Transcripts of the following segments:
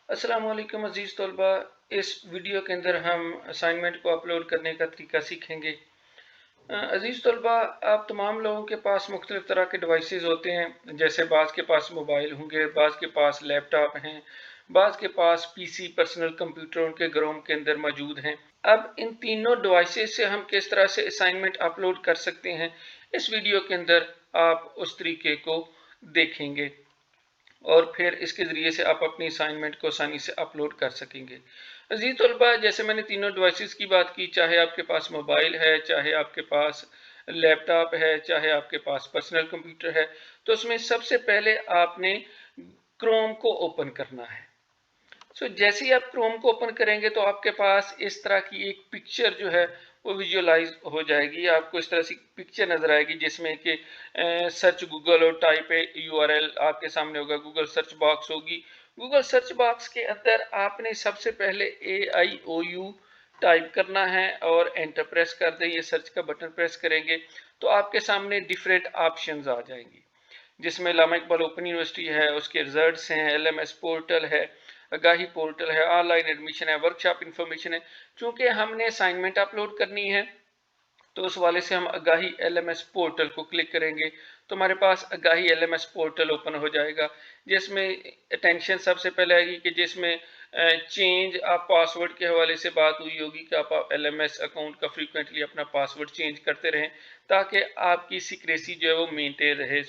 अस्सलाम वालेकुम अजीज़ तलबा। इस वीडियो के अंदर हम असाइनमेंट को अपलोड करने का तरीका सीखेंगे। अजीज़ तलबा, आप तमाम लोगों के पास मुख्तलिफ़ तरह के डिवाइसेस होते हैं। जैसे बाज़ के पास मोबाइल होंगे, बाज़ के पास लैपटॉप हैं, बाज़ के पास पीसी पर्सनल कंप्यूटर उनके घरों के अंदर मौजूद हैं। अब इन तीनों डिवाइसेस से हम किस तरह से असाइनमेंट अपलोड कर सकते हैं, इस वीडियो के अंदर आप उस तरीके को देखेंगे और फिर इसके ज़रिए से आप अपनी असाइनमेंट को आसानी से अपलोड कर सकेंगे। अज़ीज़ तलबा, जैसे मैंने तीनों डिवाइसेस की बात की, चाहे आपके पास मोबाइल है, चाहे आपके पास लैपटॉप है, चाहे आपके पास पर्सनल कंप्यूटर है, तो उसमें सबसे पहले आपने क्रोम को ओपन करना है। जैसे ही आप क्रोम को ओपन करेंगे तो आपके पास इस तरह की एक पिक्चर जो है वो विजुअलाइज हो जाएगी। आपको इस तरह से पिक्चर नजर आएगी जिसमें कि सर्च गूगल और टाइप यूआरएल आपके सामने होगा, गूगल सर्च बॉक्स होगी। गूगल सर्च बॉक्स के अंदर आपने सबसे पहले AIOU टाइप करना है और एंटर प्रेस कर दें। ये सर्च का बटन प्रेस करेंगे तो आपके सामने डिफरेंट ऑप्शंस आ जाएंगी, जिसमें लामा इकबाल ओपन यूनिवर्सिटी है, उसके रिजल्ट्स हैं, LMS पोर्टल है, आगाही पोर्टल है, ऑनलाइन एडमिशन है, वर्कशॉप इंफॉर्मेशन है। चूंकि हमने असाइनमेंट अपलोड करनी है तो उस वाले से हम आगाही LMS पोर्टल को क्लिक करेंगे तो हमारे पास आगाही LMS पोर्टल ओपन हो जाएगा, जिसमें अटेंशन सबसे पहले आएगी कि जिसमें चेंज आप पासवर्ड के हवाले से बात हुई होगी कि आप LMS अकाउंट का फ्रीक्वेंटली अपना पासवर्ड चेंज करते रहें ताकि आपकी सिक्रेसी जो है वो मेंटेन रहे।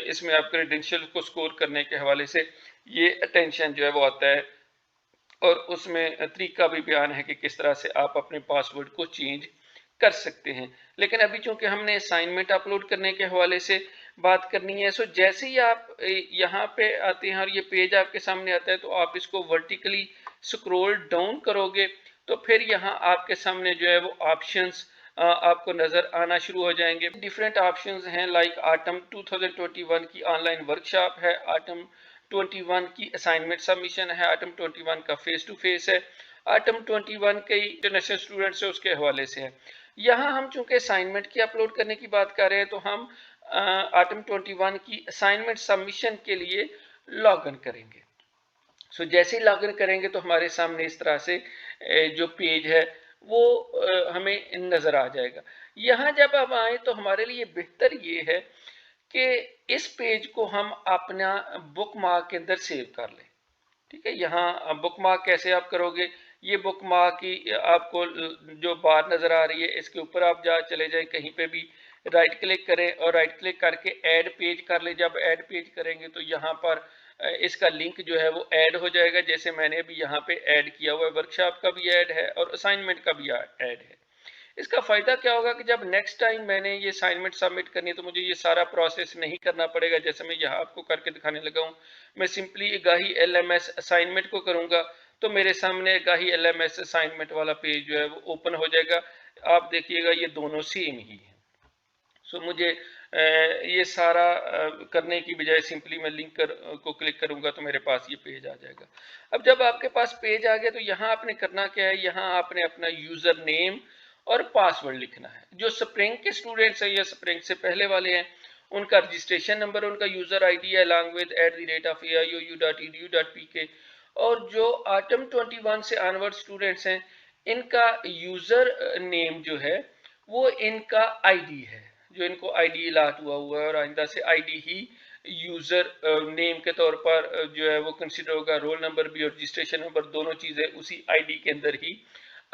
इसमें आप क्रेडेंशियल को स्कोर करने के हवाले से ये अटेंशन जो है वो आता है और उसमें तरीका भी बयान है कि किस तरह से आप अपने पासवर्ड को चेंज कर सकते हैं। लेकिन अभी चूंकि हमने असाइनमेंट अपलोड करने के हवाले से बात करनी है, जैसे ही आप यहाँ पे आते हैं और ये पेज आपके सामने आता है तो आप इसको वर्टिकली स्क्रॉल डाउन करोगे तो फिर यहाँ आपके सामने जो है वो ऑप्शंस आपको नजर आना शुरू हो जाएंगे। डिफरेंट ऑप्शंस हैं, लाइक ऑटम 2021 की ऑनलाइन वर्कशॉप है, ऑटम 21 की असाइनमेंट सबमिशन है, ऑटम 21 का फेस टू फेस है, ऑटम 21 के इंटरनेशनल स्टूडेंट्स है उसके हवाले से है। यहाँ हम चूंकि असाइनमेंट की अपलोड करने की बात कर रहे हैं तो हम ऑटम 21 की असाइनमेंट सबमिशन के लिए लॉग इन करेंगे। जैसे ही लॉगिन करेंगे तो हमारे सामने इस तरह से जो पेज है वो हमें नजर आ जाएगा। यहाँ जब हम आए तो हमारे लिए बेहतर ये है कि इस पेज को हम अपना बुक मार्क के अंदर सेव कर लें। ठीक है, यहाँ बुक मार्क कैसे आप करोगे, ये बुक मार्क की आपको जो बार नजर आ रही है इसके ऊपर आप चले जाए, कहीं पे भी राइट क्लिक करें और राइट क्लिक करके ऐड पेज कर ले। जब ऐड पेज करेंगे तो यहाँ पर इसका लिंक जो है वो ऐड हो जाएगा, जैसे मैंने अभी यहाँ पे ऐड किया हुआ है। वर्कशॉप का भी ऐड है और असाइनमेंट का भी ऐड है। इसका फायदा क्या होगा कि जब नेक्स्ट टाइम मैंने ये असाइनमेंट सबमिट करनी है तो मुझे ये सारा प्रोसेस नहीं करना पड़ेगा, जैसे मैं यहाँ आपको करके दिखाने लगा हूँ। मैं सिंपली आगाही LMS असाइनमेंट को करूंगा तो मेरे सामने आगाही LMS असाइनमेंट वाला पेज जो है वो ओपन हो जाएगा। आप देखिएगा ये दोनों सेम ही है। मुझे ये सारा करने की बजाय सिंपली मैं लिंक को क्लिक करूंगा तो मेरे पास ये पेज आ जाएगा। अब जब आपके पास पेज आ गया तो यहाँ आपने करना क्या है, यहाँ आपने अपना यूजर नेम और पासवर्ड लिखना है। जो स्प्रिंग के स्टूडेंट्स हैं या स्प्रिंग से पहले वाले हैं उनका रजिस्ट्रेशन नंबर, उनका यूजर ID है अलॉन्ग विद @AIOU.edu.pk। और जो ऑटम 21 से ऑनवर्ड स्टूडेंट्स हैं इनका यूजर नेम जो है वो इनका ID है, जो इनको ID अलाट हुआ है और आइंदा से ID ही यूजर नेम के तौर पर जो है वो कंसिडर होगा। रोल नंबर भी और रजिस्ट्रेशन नंबर दोनों चीजें उसी ID के अंदर ही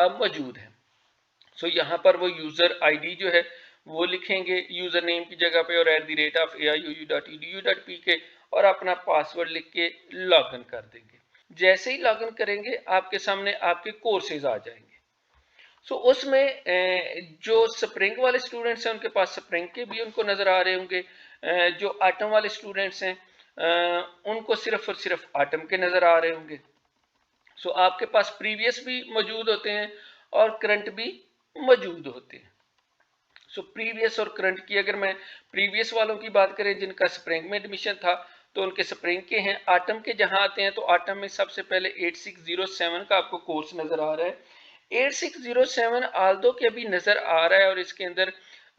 मौजूद है। यहाँ पर वो यूजर ID जो है वो लिखेंगे यूजर नेम की जगह पे और @AIOU.edu.pk और अपना पासवर्ड लिख के लॉग इन कर देंगे। जैसे ही लॉग इन करेंगे आपके सामने आपके कोर्सेज आ जाएंगे। उसमें जो स्प्रिंग वाले स्टूडेंट्स हैं उनके पास स्प्रिंग के भी उनको नजर आ रहे होंगे, जो आटम वाले स्टूडेंट्स हैं उनको सिर्फ और सिर्फ आटम के नजर आ रहे होंगे। आपके पास प्रीवियस भी मौजूद होते हैं और करंट भी मौजूद होते हैं। प्रीवियस और करंट की अगर मैं प्रीवियस वालों की बात करें जिनका स्प्रिंग में एडमिशन था तो उनके स्प्रिंग के हैं। आटम के जहां आते हैं तो आटम में सबसे पहले 8607 का आपको कोर्स नजर आ रहा है। 8607 आल्दो के अभी नजर आ रहा है और इसके अंदर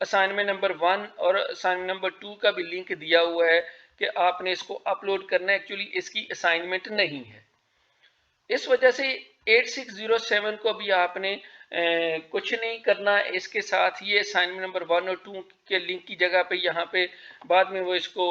असाइनमेंट नंबर 1 और असाइनमेंट नंबर 2 का भी लिंक दिया हुआ है कि आपने इसको अपलोड करना है। एक्चुअली इसकी असाइनमेंट नहीं है। इस वजह से 8607 को भी आपने कुछ नहीं करना। इसके साथ ये असाइनमेंट नंबर 1 और 2 के लिंक की जगह पे यहाँ पे बाद में वो इसको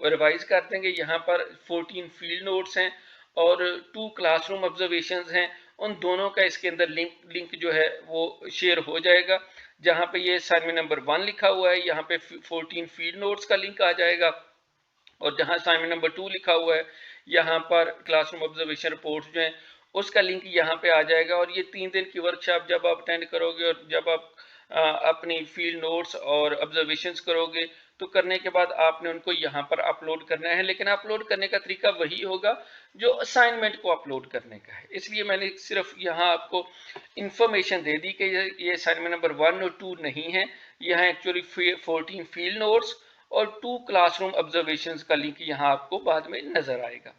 रिवाइज कर देंगे। यहाँ पर 14 फील्ड नोट्स हैं और 2 क्लासरूम ऑब्जर्वेशंस हैं, उन दोनों का इसके अंदर लिंक जो है वो शेयर हो जाएगा। जहाँ पे ये असाइनमेंट नंबर 1 लिखा हुआ है यहाँ पे 14 फील्ड नोट्स का लिंक आ जाएगा, और जहाँ असाइनमेंट नंबर 2 लिखा हुआ है यहाँ पर क्लासरूम ऑब्जर्वेशन रिपोर्ट्स जो हैं उसका लिंक यहाँ पे आ जाएगा। और ये 3 दिन की वर्कशॉप जब आप अटेंड करोगे और जब आप अपनी फील्ड नोट्स और ऑब्जर्वेशंस करोगे तो करने के बाद आपने उनको यहाँ पर अपलोड करना है, लेकिन अपलोड करने का तरीका वही होगा जो असाइनमेंट को अपलोड करने का है। इसलिए मैंने सिर्फ यहाँ आपको इंफॉर्मेशन दे दी कि ये असाइनमेंट नंबर 1 और 2 नहीं है, यहाँ एक्चुअली 14 फील्ड नोट्स और 2 क्लासरूम ऑब्जर्वेशंस का लिंक यहाँ आपको बाद में नजर आएगा,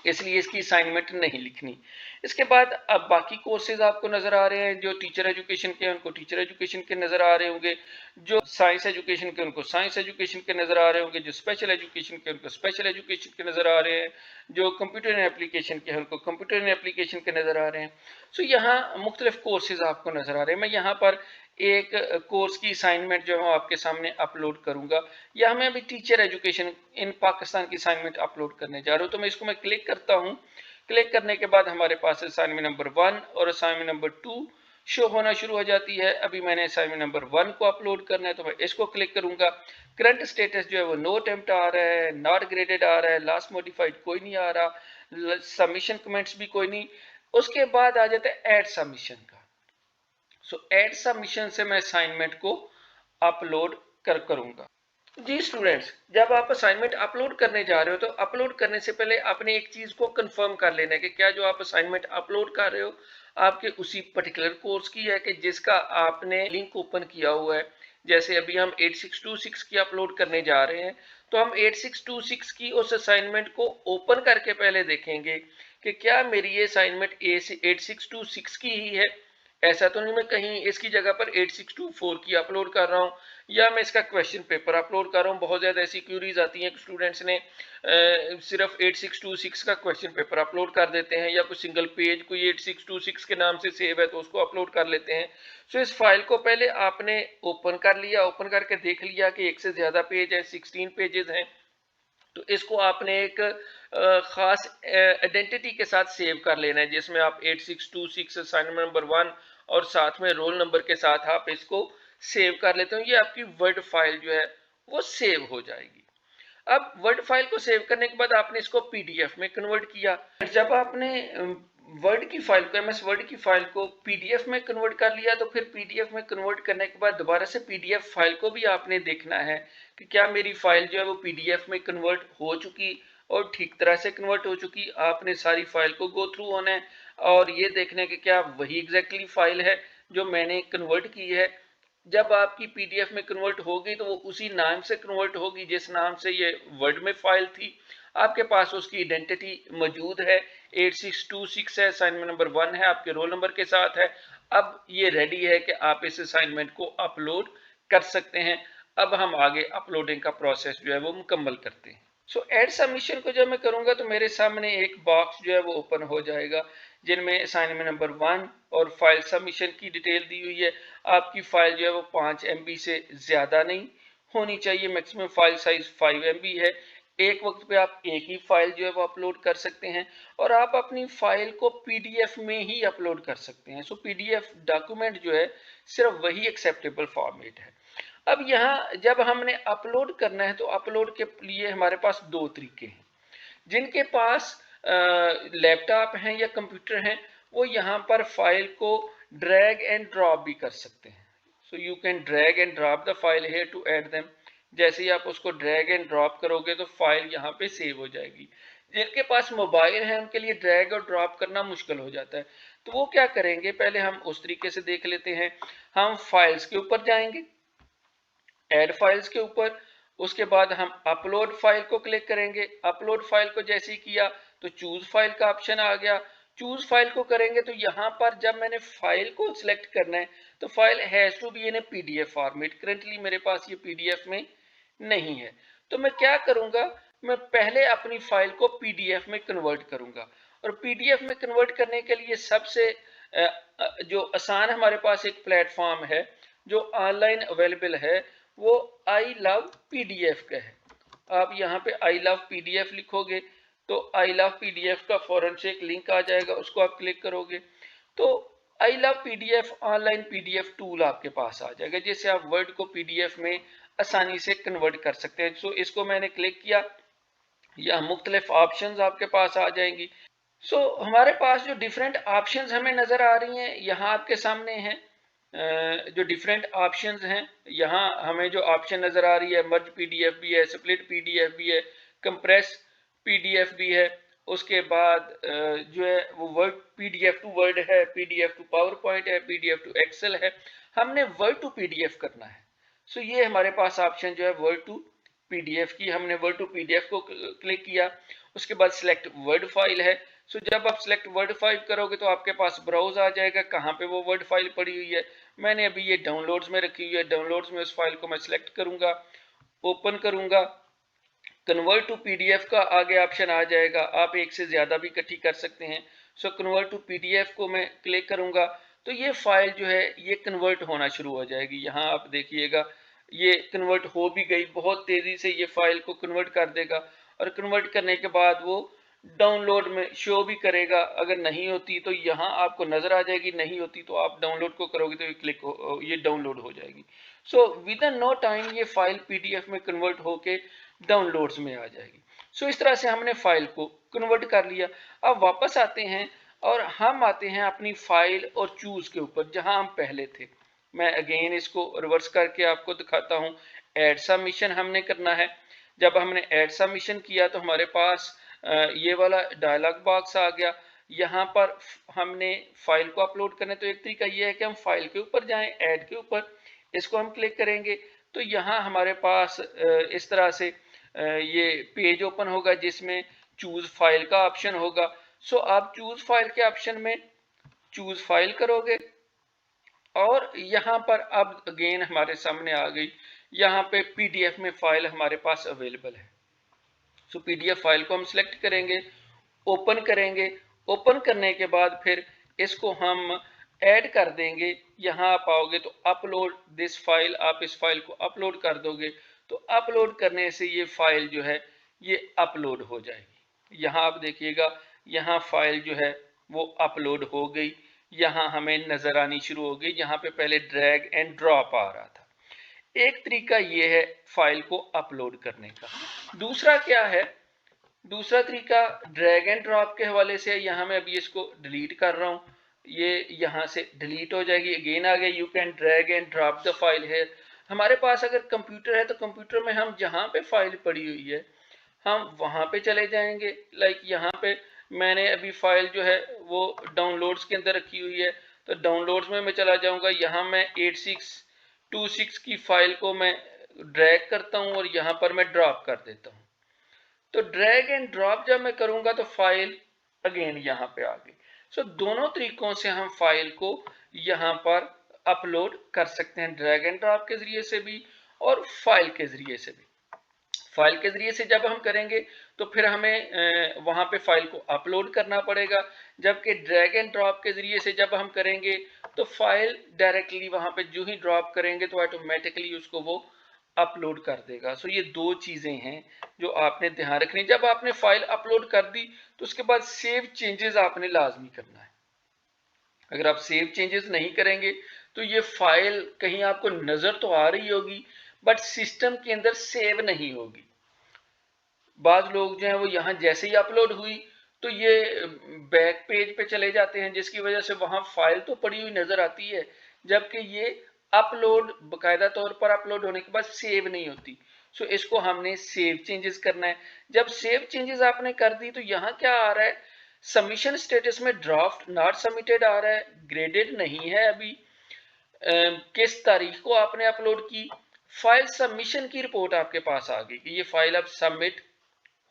इसलिए इसकी असाइनमेंट नहीं लिखनी। इसके बाद अब बाकी कोर्सेज आपको नजर आ रहे हैं, जो टीचर एजुकेशन के उनको टीचर एजुकेशन के नजर आ रहे होंगे, जो साइंस एजुकेशन के उनको साइंस एजुकेशन के नजर आ रहे होंगे, जो स्पेशल एजुकेशन के उनको स्पेशल एजुकेशन के नजर आ रहे हैं, जो कंप्यूटर एप्लीकेशन के हैं उनको कंप्यूटर एप्लीकेशन के नजर आ रहे हैं। सो यहाँ मुख्तलिफ कोर्सेज आपको नजर आ रहे हैं। मैं यहाँ पर एक कोर्स की असाइनमेंट जो है आपके सामने अपलोड करूंगा, या मैं अभी टीचर एजुकेशन इन पाकिस्तान की असाइनमेंट अपलोड करने जा रहा हूं। तो मैं इसको क्लिक करता हूं। क्लिक करने के बाद हमारे पास असाइनमेंट नंबर 1 और असाइनमेंट नंबर 2 शो होना शुरू हो जाती है। अभी मैंने असाइनमेंट नंबर 1 को अपलोड करना है तो मैं इसको क्लिक करूंगा। करंट स्टेटस जो है वो नो अटेम्प्ट आ रहा है, नॉट ग्रेडेड आ रहा है, लास्ट मॉडिफाइड कोई नहीं आ रहा, सबमिशन कमेंट्स भी कोई नहीं। उसके बाद आ जाता है ऐड सबमिशन का। सो ऐड सबमिशन से मैं असाइनमेंट को अपलोड करूंगा। जी स्टूडेंट्स, जब आप असाइनमेंट अपलोड करने जा रहे हो तो अपलोड करने से पहले आपने एक चीज को कंफर्म कर लेना है कि क्या जो आप असाइनमेंट अपलोड कर रहे हो आपके उसी पर्टिकुलर कोर्स की है कि जिसका आपने लिंक ओपन किया हुआ है। जैसे अभी हम 8626 की अपलोड करने जा रहे हैं तो हम 8626 की उस असाइनमेंट को ओपन करके पहले देखेंगे कि क्या मेरी ये असाइनमेंट 8626 की ही है। ऐसा तो नहीं मैं कहीं इसकी जगह पर 8624 की अपलोड कर रहा हूँ या मैं इसका क्वेश्चन पेपर अपलोड कर रहा हूँ। बहुत ज़्यादा ऐसी क्यूरीज आती हैं कि स्टूडेंट्स ने सिर्फ 8626 का क्वेश्चन पेपर अपलोड कर देते हैं, या कोई सिंगल पेज कोई 8626 के नाम से सेव है तो उसको अपलोड कर लेते हैं। सो इस फाइल को पहले आपने ओपन कर लिया, ओपन करके देख लिया कि एक से ज़्यादा पेज है, 16 पेजेस हैं, तो इसको आपने एक खास आइडेंटिटी के साथ सेव कर लेना है जिसमें आप 8626 असाइनमेंट नंबर 1 और साथ में रोल नंबर के साथ आप इसको सेव कर लेते हो। ये आपकी वर्ड फाइल जो है वो सेव हो जाएगी। अब वर्ड फाइल को सेव करने के बाद आपने इसको पीडीएफ में कन्वर्ट किया। जब आपने वर्ड की फाइल को एमएस वर्ड की फाइल को पीडीएफ में कन्वर्ट कर लिया तो फिर पीडीएफ में कन्वर्ट करने के बाद दोबारा से पीडीएफ फाइल को भी आपने देखना है कि क्या मेरी फाइल जो है वो पीडीएफ में कन्वर्ट हो चुकी और ठीक तरह से कन्वर्ट हो चुकी। आपने सारी फाइल को गो थ्रू होना है और ये देखना है कि क्या वही एग्जैक्टली फाइल है जो मैंने कन्वर्ट की है। जब आपकी पीडीएफ में कन्वर्ट होगी तो वो उसी नाम से कन्वर्ट होगी जिस नाम से ये वर्ड में फाइल थी। आपके पास उसकी आइडेंटिटी मौजूद है, 8626 है, असाइनमेंट नंबर 1 है, आपके रोल नंबर के साथ है। अब ये रेडी है कि आप इस असाइनमेंट को अपलोड कर सकते हैं। अब हम आगे अपलोडिंग का प्रोसेस जो है वो मुकम्मल करते हैं। सो ऐड सबमिशन को जब मैं करूंगा तो मेरे सामने एक बॉक्स जो है वो ओपन हो जाएगा जिनमें असाइनमेंट नंबर 1 और फाइल सबमिशन की डिटेल दी हुई है। आपकी फाइल जो है वो 5 MB से ज़्यादा नहीं होनी चाहिए, मैक्सिमम फाइल साइज 5 MB है। एक वक्त पे आप एक ही फाइल जो है वो अपलोड कर सकते हैं और आप अपनी फाइल को पीडीएफ में ही अपलोड कर सकते हैं। सो पीडीएफ डॉक्यूमेंट जो है सिर्फ वही एक्सेप्टेबल फॉर्मेट है। अब यहाँ जब हमने अपलोड करना है तो अपलोड के लिए हमारे पास 2 तरीके हैं। जिनके पास लैपटॉप हैं या कंप्यूटर हैं वो यहाँ पर फाइल को ड्रैग एंड ड्रॉप भी कर सकते हैं। So you can drag and drop the file here to add them. जैसे ही आप उसको ड्रैग एंड ड्रॉप करोगे तो फाइल यहाँ पे सेव हो जाएगी। जिनके पास मोबाइल है उनके लिए ड्रैग और ड्रॉप करना मुश्किल हो जाता है, तो वो क्या करेंगे, पहले हम उस तरीके से देख लेते हैं। हम फाइल्स के ऊपर जाएंगे, ऐड फाइल्स के ऊपर, उसके बाद हम अपलोड फाइल को क्लिक करेंगे। अपलोड फाइल को जैसे ही किया तो चूज फाइल का ऑप्शन आ गया। चूज फाइल को करेंगे तो यहाँ पर जब मैंने फाइल को सिलेक्ट करना है तो file has to be in a PDF format. Currently मेरे पास ये पीडीएफ में नहीं है, तो मैं क्या करूंगा, मैं पहले अपनी फाइल को पीडीएफ में कन्वर्ट करूंगा और पीडीएफ में कन्वर्ट करने के लिए सबसे जो आसान हमारे पास एक प्लेटफॉर्म है जो ऑनलाइन अवेलेबल है, वो आई लव पीडीएफ का है। आप यहाँ पे आई लव पीडीएफ लिखोगे तो आई लव पीडीएफ का फौरन से एक लिंक आ जाएगा, उसको आप क्लिक करोगे तो I love PDF online PDF tool आपके पास आ जाएगा, जिससे आप वर्ड को पीडीएफ में आसानी से कन्वर्ट कर सकते हैं। सो इसको मैंने क्लिक किया, यह मुख्तलिफ ऑप्शंस आपके पास आ जाएंगी। हमारे पास जो डिफरेंट ऑप्शंस हमें नज़र आ रही हैं यहाँ आपके सामने हैं। जो डिफरेंट ऑप्शंस हैं यहाँ हमें जो ऑप्शन नज़र आ रही है, मर्ज पीडीएफ भी है, स्प्लिट पीडीएफ भी है, कंप्रेस पीडीएफ भी है, उसके बाद जो है वो वर्ड पीडीएफ टू वर्ड है, पीडीएफ टू पावर पॉइंट है, पीडीएफ टू एक्सेल है। हमने वर्ड टू पीडीएफ करना है। ये हमारे पास ऑप्शन जो है वर्ड टू पीडीएफ की, हमने वर्ड टू पीडीएफ को क्लिक किया। उसके बाद सिलेक्ट वर्ड फाइल है। जब आप सिलेक्ट वर्ड फाइल करोगे तो आपके पास ब्राउज आ जाएगा कहाँ पे वो वर्ड फाइल पड़ी हुई है। मैंने अभी ये डाउनलोड्स में रखी हुई है, डाउनलोड्स में उस फाइल को मैं सिलेक्ट करूंगा, ओपन करूंगा। कन्वर्ट टू पीडीएफ का आगे ऑप्शन आ जाएगा, आप एक से ज्यादा भी इकट्ठी कर सकते हैं। कन्वर्ट टू पीडीएफ को मैं क्लिक करूंगा तो ये फाइल जो है ये कन्वर्ट होना शुरू हो जाएगी। यहाँ आप देखिएगा ये कन्वर्ट हो भी गई, बहुत तेजी से ये फाइल को कन्वर्ट कर देगा और कन्वर्ट करने के बाद वो डाउनलोड में शो भी करेगा। अगर नहीं होती तो यहाँ आपको नजर आ जाएगी, नहीं होती तो आप डाउनलोड को करोगे तो ये क्लिक हो, ये डाउनलोड हो जाएगी। विद इन नो टाइम ये फाइल पीडीएफ में कन्वर्ट होके डाउनलोड्स में आ जाएगी। इस तरह से हमने फाइल को कन्वर्ट कर लिया। अब वापस आते हैं और हम आते हैं अपनी फाइल और चूज के ऊपर जहां हम पहले थे। मैं अगेन इसको रिवर्स करके आपको दिखाता हूं। ऐड सबमिशन हमने करना है। जब हमने ऐड सबमिशन किया तो हमारे पास ये वाला डायलॉग बॉक्स आ गया। यहाँ पर हमने फाइल को अपलोड करने, तो एक तरीका ये है कि हम फाइल के ऊपर जाएं, ऐड के ऊपर, इसको हम क्लिक करेंगे तो यहाँ हमारे पास इस तरह से ये पेज ओपन होगा जिसमें चूज फाइल का ऑप्शन होगा। आप चूज फाइल के ऑप्शन में चूज फाइल करोगे और यहाँ पर अब अगेन हमारे सामने आ गई, यहाँ पे पीडीएफ में फाइल हमारे पास अवेलेबल है। पीडीएफ फाइल को हम सिलेक्ट करेंगे, ओपन करेंगे। ओपन करने के बाद फिर इसको हम ऐड कर देंगे। यहाँ आप आओगे तो अपलोड दिस फाइल, आप इस फाइल को अपलोड कर दोगे तो अपलोड करने से ये फाइल जो है ये अपलोड हो जाएगी। यहाँ आप देखिएगा, यहाँ फाइल जो है वो अपलोड हो गई, यहाँ हमें नजर आनी शुरू हो गई। यहाँ पे पहले ड्रैग एंड ड्रॉप आ रहा था। एक तरीका ये है फाइल को अपलोड करने का। दूसरा क्या है, दूसरा तरीका ड्रैग एंड ड्रॉप के हवाले से। यहाँ मैं अभी इसको डिलीट कर रहा हूँ, ये यहाँ से डिलीट हो जाएगी। अगेन आ गया, you can drag and drop the file है। हमारे पास अगर कंप्यूटर है तो कंप्यूटर में हम जहाँ पे फाइल पड़ी हुई है हम वहाँ पे चले जाएंगे। लाइक यहाँ पे मैंने अभी फाइल जो है वो डाउनलोड्स के अंदर रखी हुई है, तो डाउनलोड्स में मैं चला जाऊँगा। यहाँ मैं 8626 की फाइल को मैं ड्रैग करता हूँ और यहाँ पर मैं ड्रॉप कर देता हूँ। तो ड्रैग एंड ड्रॉप जब मैं करूंगा तो फाइल अगेन यहाँ पे आ गई। दोनों तरीकों से हम फाइल को यहाँ पर अपलोड कर सकते हैं, ड्रैग एंड ड्रॉप के जरिए से भी और फाइल के जरिए से भी। फाइल के जरिए से जब हम करेंगे तो फिर हमें वहां पे फाइल को अपलोड करना पड़ेगा, जबकि ड्रैग एंड ड्रॉप के जरिए से जब हम करेंगे तो फाइल डायरेक्टली वहां पे जो ही ड्रॉप करेंगे तो ऑटोमेटिकली उसको वो अपलोड कर देगा। ये दो चीजें हैं जो आपने ध्यान रखनी। जब आपने फाइल अपलोड कर दी तो उसके बाद सेव चेंजेस आपने लाजमी करना है। अगर आप सेव चेंजेस नहीं करेंगे तो ये फाइल कहीं आपको नजर तो आ रही होगी बट सिस्टम के अंदर सेव नहीं होगी। बाज लोग जो है वो यहाँ जैसे ही अपलोड हुई तो ये बैक पेज पे चले जाते हैं, जिसकी वजह से वहां फाइल तो पड़ी हुई नजर आती है, जबकि ये अपलोड बाकायदा तौर पर अपलोड होने के बाद सेव नहीं होती। इसको हमने सेव चेंजेस करना है। जब सेव चेंजेस आपने कर दी तो यहाँ क्या आ रहा है, सबमिशन स्टेटस में ड्राफ्ट नॉट सबमिटेड आ रहा है, ग्रेडेड नहीं है अभी। किस तारीख को आपने अपलोड की, फाइल सबमिशन की रिपोर्ट आपके पास आ गई कि ये फाइल अब सबमिट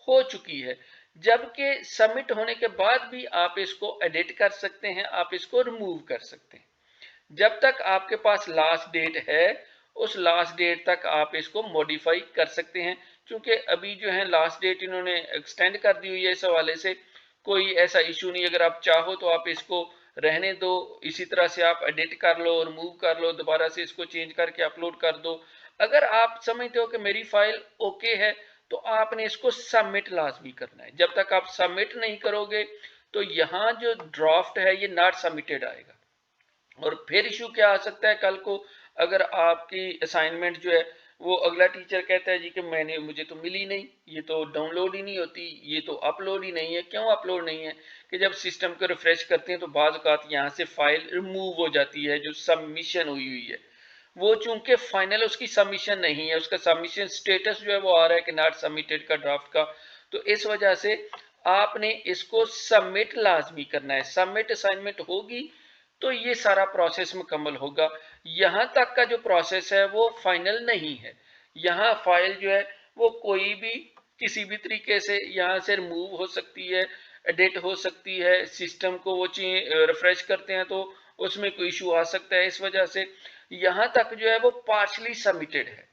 हो चुकी है। जबकि सबमिट होने के बाद भी आप इसको एडिट कर सकते हैं, आप इसको रिमूव कर सकते हैं। जब तक आपके पास लास्ट डेट है उस लास्ट डेट तक आप इसको मॉडिफाई कर सकते हैं। क्योंकि अभी जो है लास्ट डेट इन्होंने एक्सटेंड कर दी हुई है इस हवाले से, कोई ऐसा इशू नहीं। अगर आप चाहो तो आप इसको रहने दो, इसी तरह से आप एडिट कर लो और मूव कर लो, दोबारा से इसको चेंज करके अपलोड कर दो। अगर आप समझते हो कि मेरी फाइल ओके है तो आपने इसको सबमिट लाजमी करना है। जब तक आप सबमिट नहीं करोगे तो यहाँ जो ड्राफ्ट है ये नॉट सबमिटेड आएगा। और फिर इशू क्या आ सकता है कल को, अगर आपकी असाइनमेंट जो है वो अगला टीचर कहता है जी कि मुझे तो मिली नहीं, ये तो डाउनलोड ही नहीं होती, ये तो अपलोड ही नहीं है। क्यों अपलोड नहीं है? कि जब सिस्टम को रिफ्रेश करते हैं तो बाज़ औक़ात यहाँ से फाइल रिमूव हो जाती है जो सबमिशन हुई है। वो चूंकि फाइनल उसकी सबमिशन नहीं है, उसका सबमिशन स्टेटस जो है वो आ रहा है कि नॉट सबमिटेड का ड्राफ्ट का। तो इस वजह से आपने इसको सबमिट लाजमी करना है। सबमिट असाइनमेंट होगी तो ये सारा प्रोसेस मुकम्मल होगा। यहाँ तक का जो प्रोसेस है वो फाइनल नहीं है। यहाँ फाइल जो है वो कोई भी किसी भी तरीके से यहाँ से रिमूव हो सकती है, एडिट हो सकती है। सिस्टम को वो चीज रिफ्रेश करते हैं तो उसमें कोई इशू आ सकता है। इस वजह से यहाँ तक जो है वो पार्शली सबमिटेड है।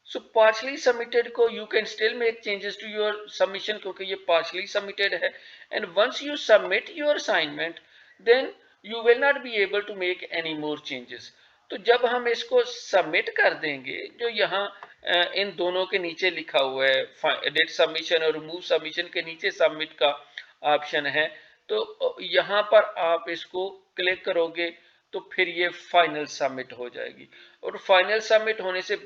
सो पार्शली सबमिटेड को you can still make changes to your submission, क्योंकि ये पार्शली सबमिटेड है। And once you submit your assignment then you will not be able to make any more changes. तो जब हम इसको submit कर देंगे, जो यहाँ इन दोनों के नीचे लिखा हुआ है एडिट सबमिशन और रिमूव सबमिशन के नीचे सबमिट का ऑप्शन है, तो यहाँ पर आप इसको क्लिक करोगे तो फिर ये फाइनल सबमिट हो जाएगी। और फाइनल सबमिट होने से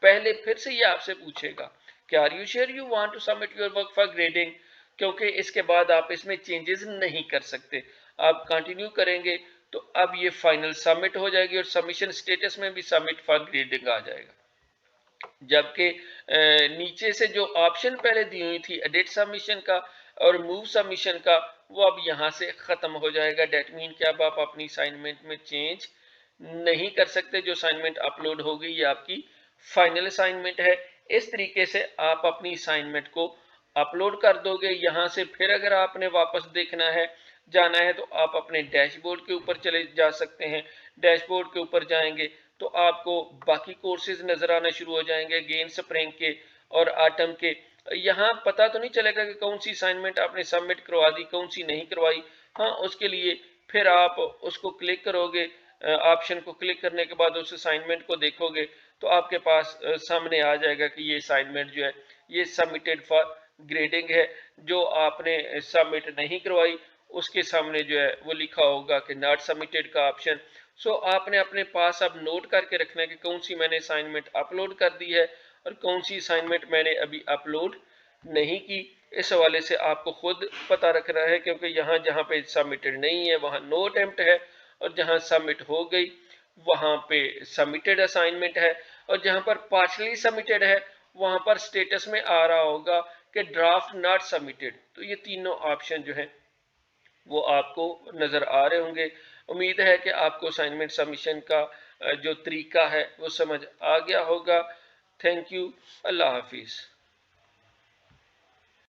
पहले फिर से ये आपसे पूछेगा कि are you sure you want to submit your work for grading, क्योंकि इसके बाद आप इसमें चेंजेस नहीं कर सकते। आप कंटिन्यू करेंगे तो अब ये फाइनल सबमिट हो जाएगी और सबमिशन स्टेटस में भी सबमिट फॉर ग्रेडिंग आ जाएगा। जबकि नीचे से जो ऑप्शन पहले दी हुई थी एडिट सबमिशन का और मूव सबमिशन का, वो अब यहाँ से खत्म हो जाएगा। डेट मीन कि अब आप अपनी असाइनमेंट में चेंज नहीं कर सकते। जो असाइनमेंट अपलोड हो गई ये आपकी फाइनल असाइनमेंट है। इस तरीके से आप अपनी असाइनमेंट को अपलोड कर दोगे। यहाँ से फिर अगर आपने वापस देखना है जाना है तो आप अपने डैशबोर्ड के ऊपर चले जा सकते हैं। डैशबोर्ड के ऊपर जाएंगे तो आपको बाकी कोर्सेज नजर आना शुरू हो जाएंगे, गेन स्प्रिंग के और आटम के। यहाँ पता तो नहीं चलेगा कि कौन सी असाइनमेंट आपने सबमिट करवा दी, कौन सी नहीं करवाई। हाँ, उसके लिए फिर आप उसको क्लिक करोगे, ऑप्शन को क्लिक करने के बाद उस असाइनमेंट को देखोगे तो आपके पास सामने आ जाएगा कि ये असाइनमेंट जो है ये सबमिटेड फॉर ग्रेडिंग है। जो आपने सबमिट नहीं करवाई उसके सामने जो है वो लिखा होगा कि नॉट सबमिटेड का ऑप्शन। सो आपने अपने पास अब नोट करके रखना है कि कौन सी मैंने असाइनमेंट अपलोड कर दी है और कौन सी असाइनमेंट मैंने अभी अपलोड नहीं की। इस हवाले से आपको खुद पता रखना है, क्योंकि यहाँ जहाँ पे सबमिटेड नहीं है वहाँ नो अटेम्प्ट है और जहाँ सबमिट हो गई वहाँ पे सबमिटेड असाइनमेंट है और जहाँ पर पार्शली सबमिटेड है वहाँ पर स्टेटस में आ रहा होगा कि ड्राफ्ट नॉट सबमिटेड। तो ये तीनों ऑप्शन जो हैं वो आपको नज़र आ रहे होंगे। उम्मीद है कि आपको असाइनमेंट सबमिशन का जो तरीका है वो समझ आ गया होगा। Thank you. अल्लाह हाफिज़।